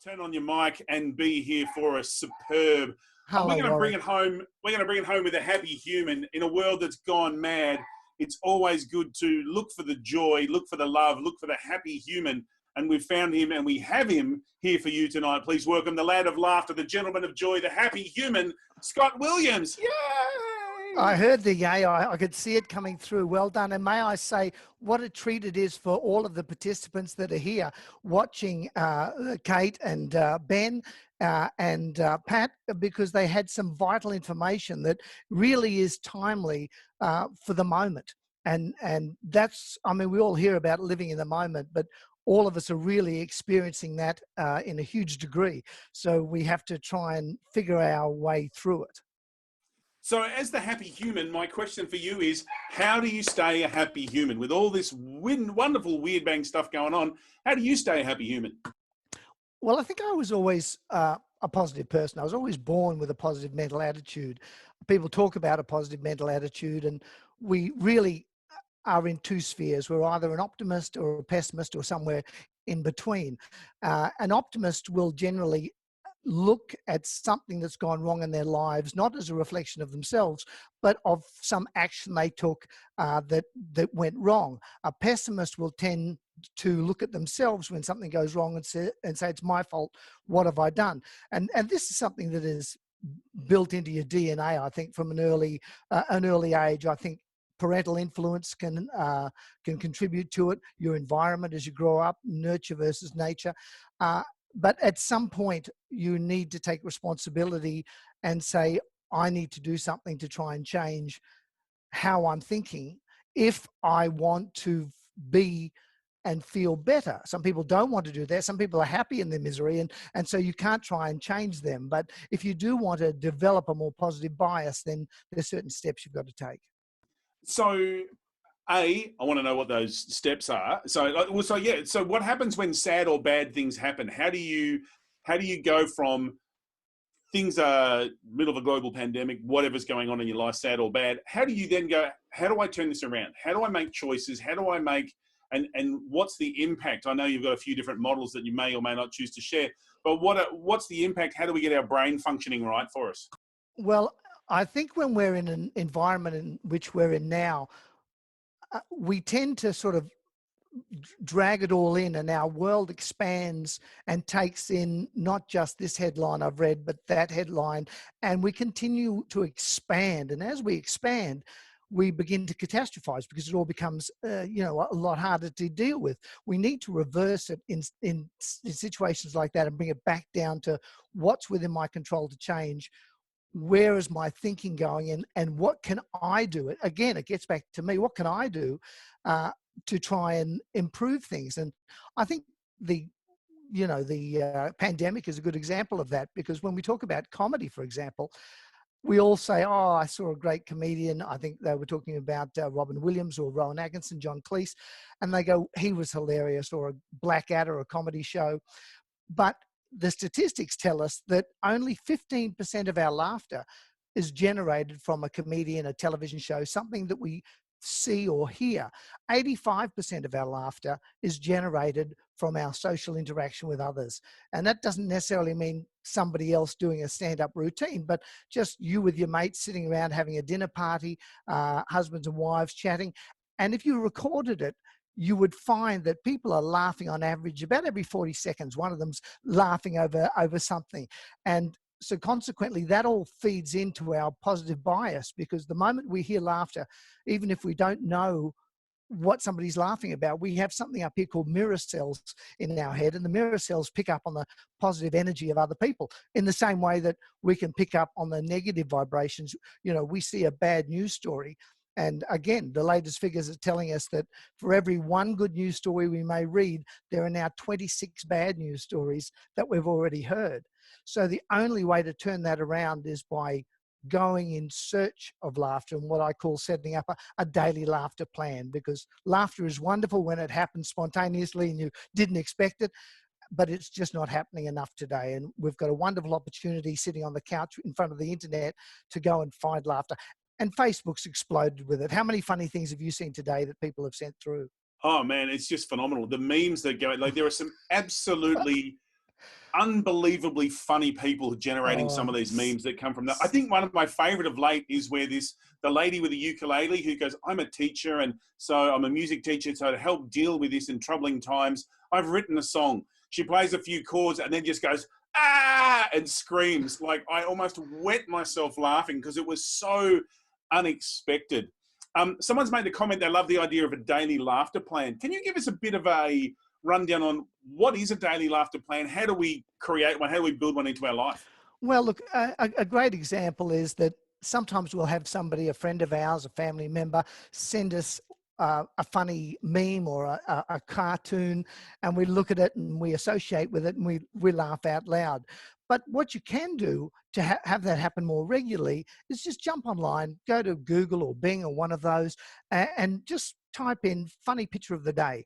turn on your mic and be here for a superb. Hello, We're going to bring Warwick. it home. We're going to bring it home with a happy human in a world that's gone mad. It's always good to look for the joy, look for the love, look for the happy human. And we've found him, and we have him here for you tonight. Please welcome the lad of laughter, the gentleman of joy, the happy human, Scott Williams. Yay! I heard the yay. I could see it coming through. Well done. And may I say, what a treat it is for all of the participants that are here watching Kate and Ben and Pat, because they had some vital information that really is timely for the moment. And that's, I mean, we all hear about living in the moment, but all of us are really experiencing that in a huge degree. So we have to try and figure our way through it. So as the happy human, my question for you is, how do you stay a happy human? With all this wonderful weird bang stuff going on, how do you stay a happy human? Well, I think I was always a positive person. I was always born with a positive mental attitude. People talk about a positive mental attitude, and we really are in two spheres. We're either an optimist or a pessimist or somewhere in between. An optimist will generally look at something that's gone wrong in their lives, not as a reflection of themselves, but of some action they took that went wrong. A pessimist will tend to look at themselves when something goes wrong and say it's my fault. What have I done? And this is something that is built into your DNA, I think, from an early age. I think parental influence can contribute to it. Your environment as you grow up, nurture versus nature. But at some point, you need to take responsibility and say, I need to do something to try and change how I'm thinking if I want to be and feel better. Some people don't want to do that. Some people are happy in their misery, and so you can't try and change them. But if you do want to develop a more positive bias, then there's certain steps you've got to take. So, I want to know what those steps are. So what happens when sad or bad things happen? How do you go from things are middle of a global pandemic, whatever's going on in your life, sad or bad? How do you then go, how do I turn this around? How do I make choices? How do I make, and what's the impact? I know you've got a few different models that you may or may not choose to share, but what's the impact? How do we get our brain functioning right for us? Well, I think when we're in an environment in which we're in now, we tend to sort of drag it all in, and our world expands and takes in not just this headline I've read, but that headline, and we continue to expand. And as we expand, we begin to catastrophize because it all becomes, a lot harder to deal with. We need to reverse it in situations like that and bring it back down to what's within my control to change. Where is my thinking going, and what can I do? Again, it gets back to me. What can I do to try and improve things? And I think the pandemic is a good example of that, because when we talk about comedy, for example, we all say, oh, I saw a great comedian. I think they were talking about Robin Williams or Rowan Atkinson, John Cleese, and they go, he was hilarious, or a Blackadder, a comedy show. But the statistics tell us that only 15% of our laughter is generated from a comedian, a television show, something that we see or hear. 85% of our laughter is generated from our social interaction with others. And that doesn't necessarily mean somebody else doing a stand-up routine, but just you with your mates sitting around having a dinner party, husbands and wives chatting. And if you recorded it, you would find that people are laughing on average about every 40 seconds. One of them's laughing over something. And so consequently, that all feeds into our positive bias, because the moment we hear laughter, even if we don't know what somebody's laughing about, we have something up here called mirror cells in our head, and the mirror cells pick up on the positive energy of other people in the same way that we can pick up on the negative vibrations. We see a bad news story, and again, the latest figures are telling us that for every one good news story we may read, there are now 26 bad news stories that we've already heard. So the only way to turn that around is by going in search of laughter, and what I call setting up a daily laughter plan, because laughter is wonderful when it happens spontaneously and you didn't expect it, but it's just not happening enough today. And we've got a wonderful opportunity sitting on the couch in front of the internet to go and find laughter. And Facebook's exploded with it. How many funny things have you seen today that people have sent through? Oh man, it's just phenomenal. The memes that go, like, there are some absolutely unbelievably funny people generating some Oh, of these memes that come from that. I think one of my favorite of late is where the lady with the ukulele who goes, I'm a teacher, and so I'm a music teacher, so to help deal with this in troubling times, I've written a song. She plays a few chords and then just goes, ah, and screams. Like, I almost wet myself laughing because it was so unexpected. Someone's made the comment they love the idea of a daily laughter plan. Can you give us a bit of a rundown on what is a daily laughter plan? How do we create one? How do we build one into our life? Well, look, a great example is that sometimes we'll have somebody, a friend of ours, a family member, send us a funny meme or a cartoon, and we look at it and we associate with it and we laugh out loud. But what you can do to have that happen more regularly is just jump online, go to Google or Bing or one of those, and just type in funny picture of the day.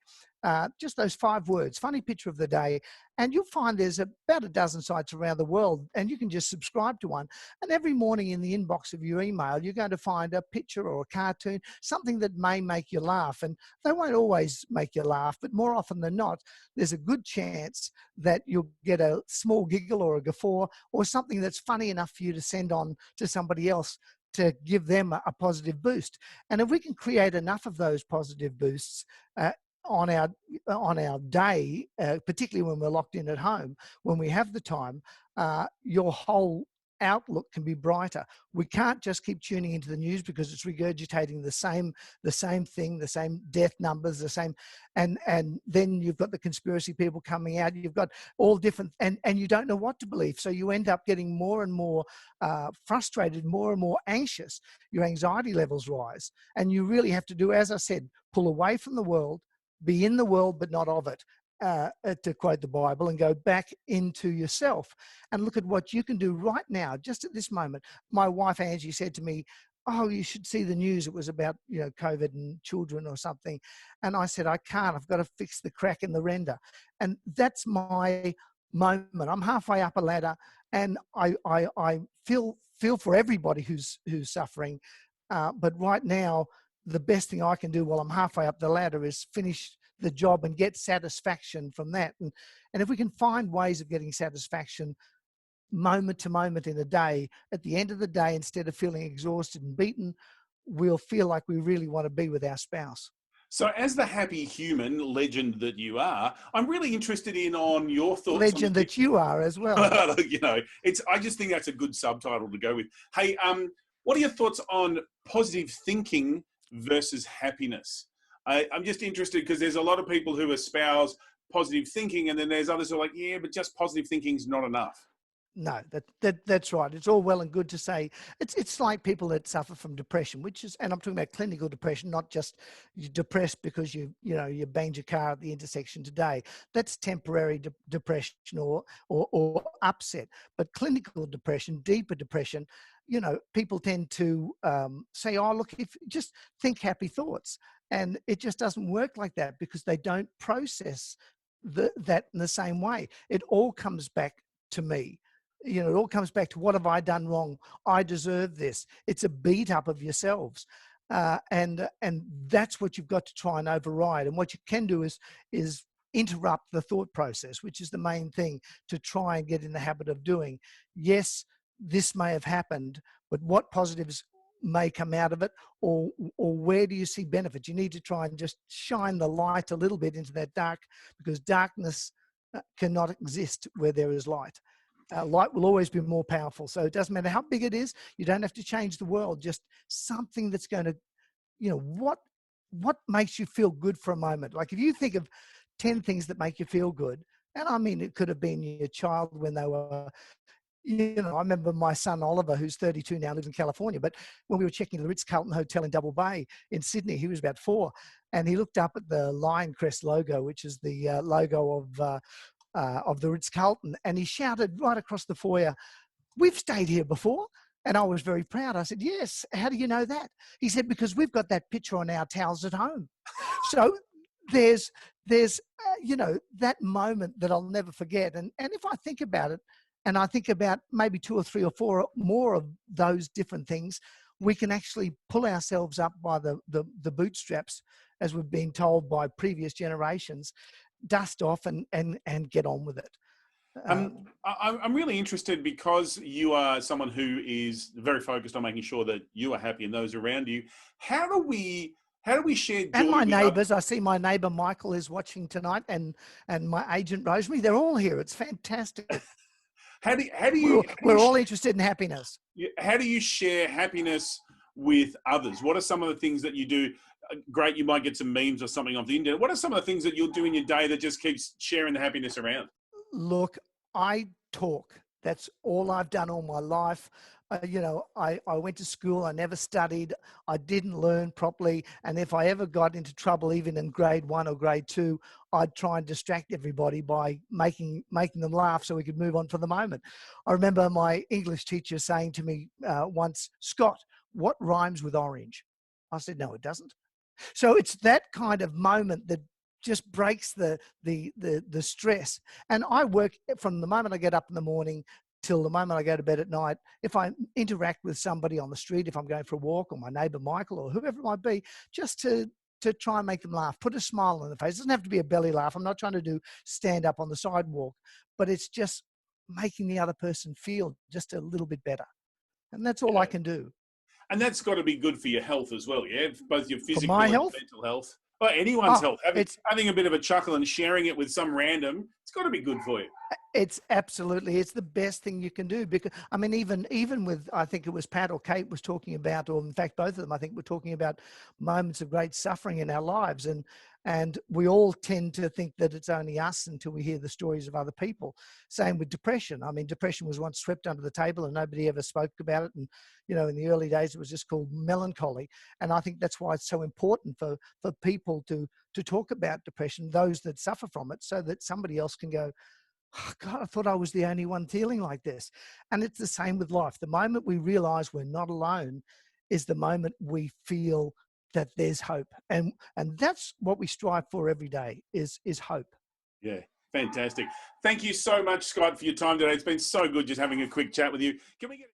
Just those 5 words, funny picture of the day, and you'll find there's about a dozen sites around the world, and you can just subscribe to one. And every morning in the inbox of your email, you're going to find a picture or a cartoon, something that may make you laugh. And they won't always make you laugh, but more often than not, there's a good chance that you'll get a small giggle or a guffaw or something that's funny enough for you to send on to somebody else to give them a positive boost. And if we can create enough of those positive boosts, on our day, particularly when we're locked in at home, when we have the time, your whole outlook can be brighter. We can't just keep tuning into the news because it's regurgitating the same thing, the same death numbers, the same, and then you've got the conspiracy people coming out. You've got all different, and you don't know what to believe. So you end up getting more and more frustrated, more and more anxious. Your anxiety levels rise, and you really have to do, as I said, pull away from the world, be in the world but not of it, to quote the Bible, and go back into yourself and look at what you can do right now, just at this moment. My wife Angie said to me, oh, you should see the news. It was about, COVID and children or something. And I said, I can't. I've got to fix the crack in the render. And that's my moment. I'm halfway up a ladder, and I feel for everybody who's suffering. But right now, the best thing I can do while I'm halfway up the ladder is finish the job and get satisfaction from that. And if we can find ways of getting satisfaction moment to moment in a day, at the end of the day, instead of feeling exhausted and beaten, we'll feel like we really want to be with our spouse. So, as the happy human legend that you are, I'm really interested on your thoughts on Legend that you are as well. I just think that's a good subtitle to go with. Hey, what are your thoughts on positive thinking versus happiness? I'm just interested because there's a lot of people who espouse positive thinking, and then there's others who are like, yeah, but just positive thinking is not enough. No, that's right. It's all well and good to say it's like people that suffer from depression, which is, and I'm talking about clinical depression, not just you're depressed because you banged your car at the intersection today. That's temporary depression or upset. But clinical depression, deeper depression, people tend to say, oh, look, if just think happy thoughts, and it just doesn't work like that because they don't process that in the same way. It all comes back to me. It all comes back to, what have I done wrong? I deserve this. It's a beat up of yourselves. And that's what you've got to try and override. And what you can do is interrupt the thought process, which is the main thing to try and get in the habit of doing. Yes, this may have happened, but what positives may come out of it, or where do you see benefit? You need to try and just shine the light a little bit into that dark, because darkness cannot exist where there is light. Light will always be more powerful. So it doesn't matter how big it is. You don't have to change the world. Just something that's going to, what makes you feel good for a moment. Like if you think of 10 things that make you feel good, and I mean, it could have been your child when they were, I remember my son Oliver, who's 32 now, lives in California. But when we were checking the Ritz-Carlton Hotel in Double Bay in Sydney, he was about 4, and he looked up at the Lion Crest logo, which is the logo of the Ritz-Carlton, and he shouted right across the foyer, "We've stayed here before." And I was very proud. I said, "Yes, how do you know that?" He said, "Because we've got that picture on our towels at home." So there's that moment that I'll never forget. And if I think about it, and I think about maybe 2 or 3 or 4 more of those different things, we can actually pull ourselves up by the bootstraps, as we've been told by previous generations, dust off and get on with it. Um, I'm really interested because you are someone who is very focused on making sure that you are happy and those around you. How do we share And joy my with others? neighbours, I see my neighbour Michael is watching tonight, and my agent Rosemary, they're all here. It's fantastic. How do you We're all interested in happiness. how do you share happiness with others? What are some of the things that you do? Great, you might get some memes or something off the internet. What are some of the things that you'll do in your day that just keeps sharing the happiness around? Look, I talk. That's all I've done all my life. I went to school. I never studied. I didn't learn properly. And if I ever got into trouble, even in grade 1 or grade 2, I'd try and distract everybody by making them laugh so we could move on for the moment. I remember my English teacher saying to me once, Scott, what rhymes with orange? I said, no, it doesn't. So it's that kind of moment that just breaks the stress. And I work from the moment I get up in the morning till the moment I go to bed at night. If I interact with somebody on the street, if I'm going for a walk, or my neighbour Michael, or whoever it might be, just to try and make them laugh, put a smile on their face. It doesn't have to be a belly laugh. I'm not trying to do stand up on the sidewalk, but it's just making the other person feel just a little bit better. And that's all I Yeah. can do. And that's got to be good for your health as well, yeah? Both your For my physical and your health, mental health. Or anyone's oh, health. Having, it's having a bit of a chuckle and sharing it with some random, it's got to be good for you. It's absolutely, it's the best thing you can do, because I mean, even with, I think it was Pat or Kate was talking about, or in fact both of them, I think, were talking about moments of great suffering in our lives, and we all tend to think that it's only us until we hear the stories of other people. Same with depression. I mean, depression was once swept under the table and nobody ever spoke about it, and in the early days it was just called melancholy. And I think that's why it's so important for people to talk about depression, those that suffer from it, so that somebody else can go, oh, God, I thought I was the only one feeling like this. And it's the same with life. The moment we realize we're not alone is the moment we feel that there's hope. And that's what we strive for every day is hope. Yeah, fantastic. Thank you so much, Scott, for your time today. It's been so good just having a quick chat with you. Can we get